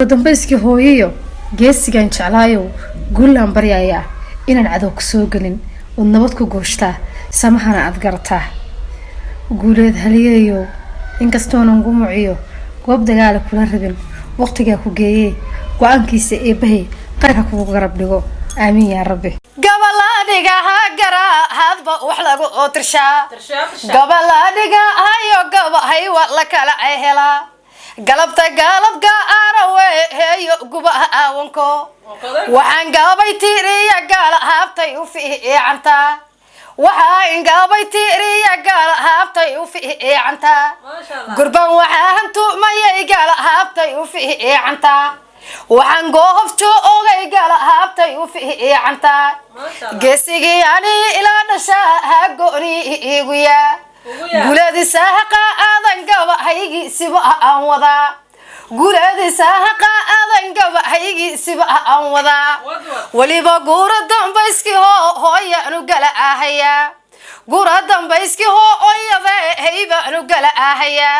dambayskii hooyayo geesigan jeclaayo guulaan baryayaa inaan cadow ku soo galin oo nabad ku gooshtaa samahana aad garataa guuleed haliyeeyo inkastoonan gumuciyo goob dagaal kula rabin waqtiga ku geeyay go'aankiisa eebahay qarka kugu garab dhigo aamin yaa rabbi gabaladiga hagara hadba wax lagu otirshaa gabaladiga hayo gabahay wala kala hela galabta galabka arawe heeyo gubaha awanko waxaan gabay tiriya gal haabtay u fiicanta waxaan gabay tiriya gal haabtay u fiicanta gurban waxaan tumayay gal haabtay u fiicanta waxaan goobto ogay gal haabtay u fiicanta geesigii ani ila dhasha ha gooni igu yaa guuleedi saaqa aadan gabahaygi siba aan wada guuleedi saaqa aadan gabahaygi siba aan wada waliba guura dambayski hooya anu gala ahaya guura dambayski hooyada hayba anu gala ahaya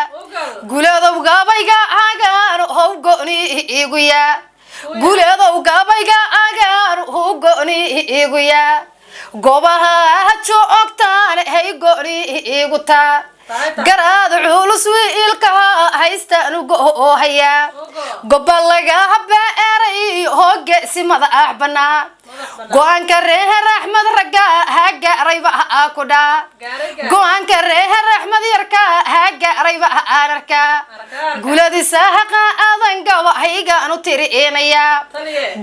guuleedo gabayga agaan how gooni igu yaa guuleedo gabayga agaan how gooni igu yaa gobaha joogtaan hay gooni igu taa garaad culus wiilka haystaan oo haya gobol laga beeray hooge simada ahbana go'aanka reer Axmed raga haga rayba ku dhaa go'aanka reer Axmed yarka haga rayba arka guuleedi saaqa aadan gabahayga anu tiriinaya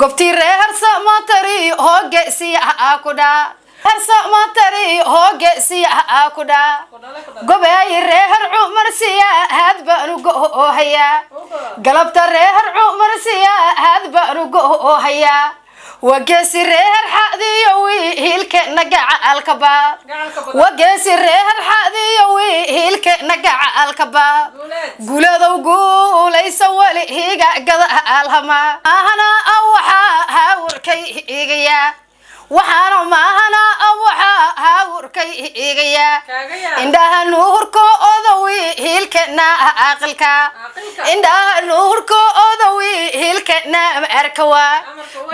gobti reer Samatari hooge si ku dhaa Samatari hooge si ku dhaa gobay reer Umar siya hadba anu oo haya galabta reer Umar siya hadba anu oo haya وجس الرهر حدي ويهلك نجع الكباب وجس الرهر حدي ويهلك نجع الكباب قول ذو قول يسوي هي قضاء الهما أنا أوحى هاوركي إيجيا وحنا ما هنا أوحى هاوركي إيجيا عندها نور كو أذوي هلك نا عقلك عندها نور كو أذوي هلك نا أركوا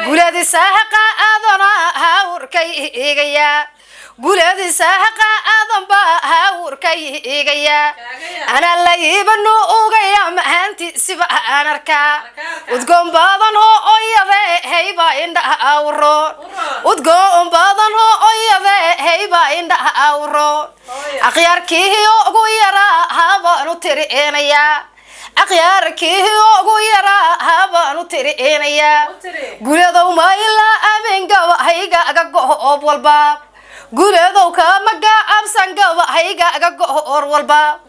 guuleedi saaqa aadana hawrkay igaya guuleedi saaqa aadanba hawrkay igaya ana la ibanu ogaya mahanti siba aan arka udgoon badan oo yade hayba indha awro udgoon badan oo yade hayba indha awro aqyarkii ugu yara haba nu tiriinaya aqyarkii ugu yara haba nu tiriinaya guuleedo ma ila aben gabahayga aga goob walba guuleedo ka maga absan gabahayga aga goor walba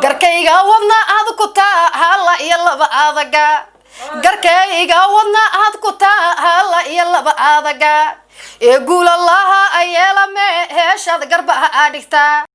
garkayga wadna aad ku taa hala iyo laba adaga garkayga wadna aad ku taa hala iyo laba adaga ee guul Allah ayela me heeshad garbaha adigta